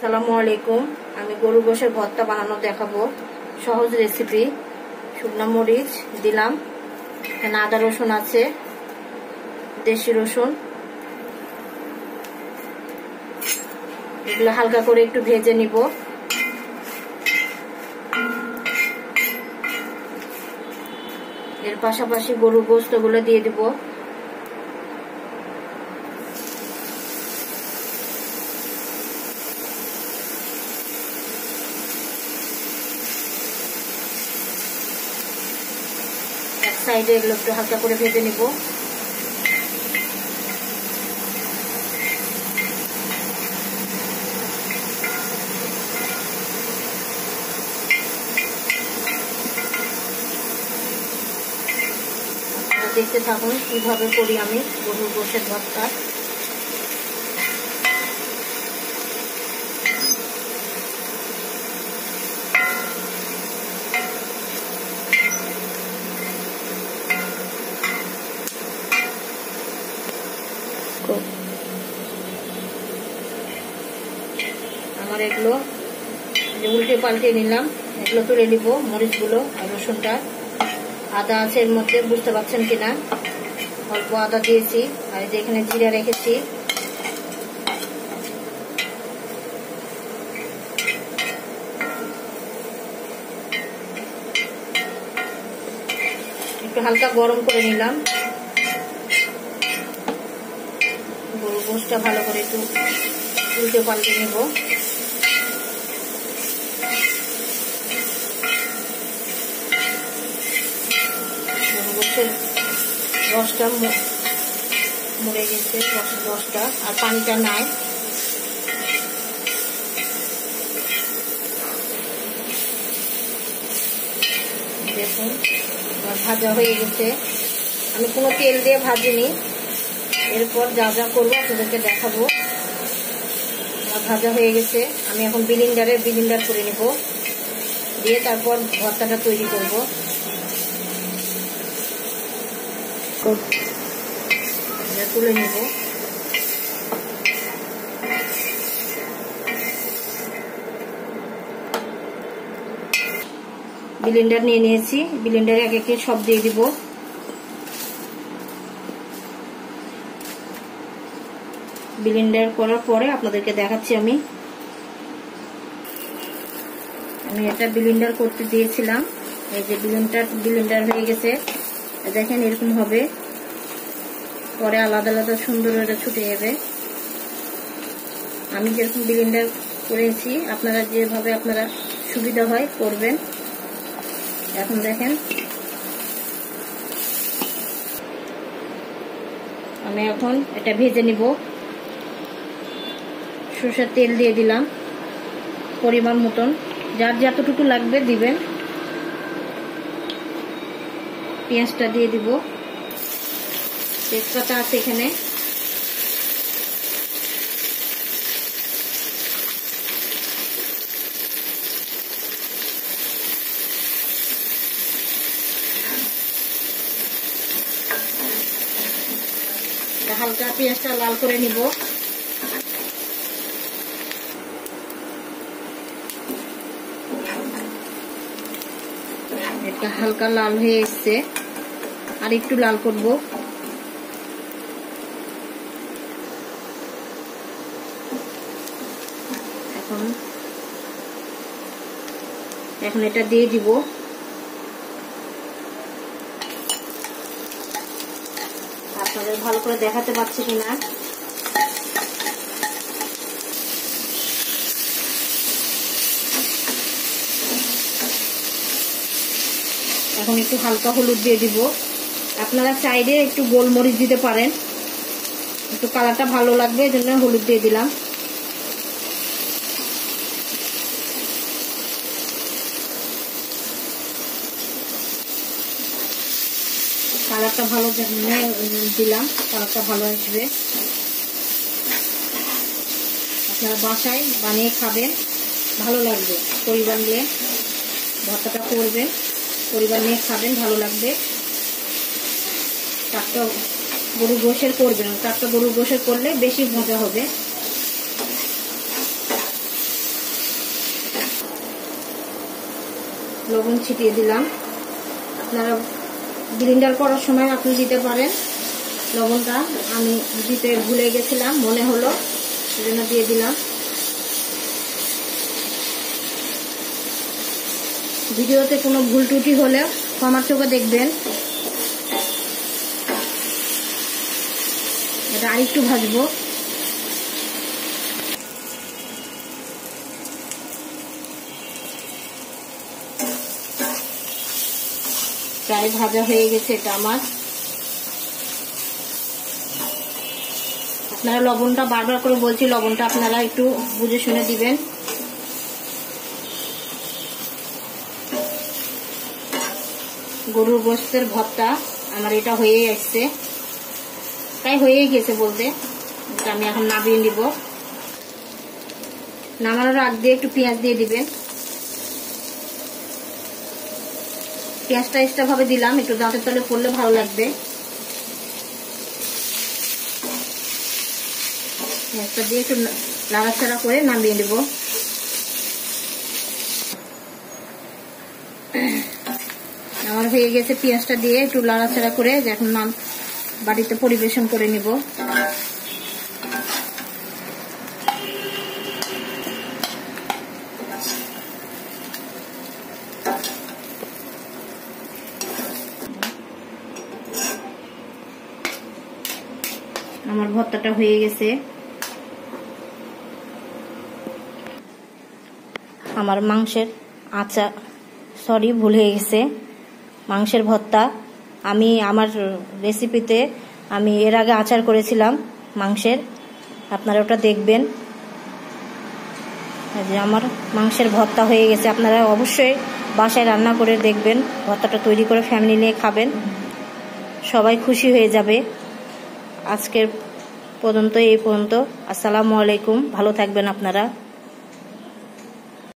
আসসালামু আলাইকুম। আমি গরু গোশের ভর্তা বানানো দেখাবো, সহজ রেসিপি। শুকনো মরিচ দিলাম, এখানে আদা রসুন আছে, দেশি রসুন, এগুলো হালকা করে একটু ভেজে নিব। এর পাশাপাশি গরুর গোশতগুলো দিয়ে দিব। এক সাইডে এগুলো একটু হালকা করে ভেজে নিব। দেখতে থাকুন কিভাবে করি আমি গরুর গোশের ভর্তা। আমার এগুলো উল্টে পাল্টে নিলাম, এগুলো তুলে নিব। মরিচগুলো আর রসুনটা, আদা আছে এর মধ্যে, বুঝতে পারছেন কিনা। অল্প আদা দিয়েছি, আর এই যে এখানে জিরা রেখেছি। একটু হালকা গরম করে নিলাম। গরুর গোশটা ভালো করে একটু উল্টে পাল্টে নেব। রসটা মরে গেছে, রসটা আর পানিটা নাই। দেখুন ভাজা হয়ে গেছে। আমি কোনো তেল দিয়ে ভাজিনি। এরপর যা যা করবো আপনাদেরকে দেখাবো। ভাজা হয়ে গেছে, আমি এখন ব্লেন্ডার করে নেব, দিয়ে তারপর ভর্তাটা তৈরি করব। তুলে নেব। ব্লেন্ডার নিয়ে নিয়েছি, ব্লেন্ডারে এক একে সব দিয়ে দিব। ব্লেন্ডার করার পরে আপনাদেরকে দেখাচ্ছি। আমি এটা ব্লেন্ডার করতে দিয়েছিলাম। এই যে ব্লেন্ডার হয়ে গেছে, দেখেন এরকম হবে। পরে আলাদা আলাদা সুন্দর এটা ছুটে যাবে। আমি যেরকম ব্লেন্ডার করেছি, আপনারা যেভাবে আপনারা সুবিধা হয় করবেন। এখন দেখেন আমি এখন এটা ভেজে নিব। সরষের তেল দিয়ে দিলাম পরিমাণ মতন, যার যতটুকু লাগবে দিবেন। পেঁয়াজটা দিয়ে দিব, তেজপাতা আছে এখানে। হালকা পেঁয়াজটা লাল করে নিব। এটা হালকা লাল হয়ে এসছে, আর একটু লাল করব। এখন এটা দিয়ে দিব। আপনাদের ভালো করে দেখাতে পাচ্ছি কিনা। এখন একটু হালকা হলুদ দিয়ে দিব। আপনারা চাইলে একটু গোলমরিচ দিতে পারেন, একটু কালারটা ভালো লাগবে, এই জন্য হলুদ দিয়ে দিলাম। কালারটা ভালো দিলাম, কালারটা ভালো আসবে। আপনারা বাসায় বানিয়ে খাবেন, ভালো লাগবে। পরিবার নিয়ে ভর্তাটা করবেন, পরিবার নিয়ে খাবেন, ভালো লাগবে। টাটকা গরুর গোশের করবেন, টাটকা গরুর গোশের করলে বেশি মজা হবে। লবণ ছিটিয়ে দিলাম। আপনারা গ্রিন্ডার করার সময় আপনি দিতে পারেন লবণটা, আমি দিতে ভুলে গেছিলাম, মনে হলো সেজন্য দিয়ে দিলাম। ভিডিওতে কোনো ভুল ত্রুটি হলে ক্ষমার চোখে দেখবেন। এটা আরেকটু ভাজবো। প্রায় ভাজা হয়ে গেছে এটা আমার। আপনারা লবণটা বারবার করে বলছি, লবণটা আপনারা একটু বুঝে শুনে দিবেন। গরুর গোশতের ভর্তা আমার এটা হয়েই আসছে, তাই হয়েই গেছে বলতে। আমি এখন নামিয়ে নিব। নামানোর আগ দিয়ে একটু পেঁয়াজ দিয়ে দিবেন। পেঁয়াজটা এক্সট্রা ভাবে দিলাম, একটু দাঁতের তলে পড়লে ভালো লাগবে। পেঁয়াজটা দিয়ে একটু নাড়াচাড়া করে নামিয়ে নেব। আমার হয়ে গেছে পেঁয়াজটা দিয়ে একটু নাড়াচাড়া করে, এখন বাড়িতে পরিবেশন করে নিব। আমার ভর্তাটা হয়ে গেছে। আমার মাংসের আচার, সরি ভুল হয়ে গেছে, মাংসের ভর্তা। আমি আমার রেসিপিতে আমি এর আগে আচার করেছিলাম মাংসের, আপনারা ওটা দেখবেন। যে আমার মাংসের ভর্তা হয়ে গেছে। আপনারা অবশ্যই বাসায় রান্না করে দেখবেন, ভর্তাটা তৈরি করে ফ্যামিলি নিয়ে খাবেন, সবাই খুশি হয়ে যাবে। আজকের পর্যন্ত এই পর্যন্ত। আসসালামু আলাইকুম, ভালো থাকবেন আপনারা।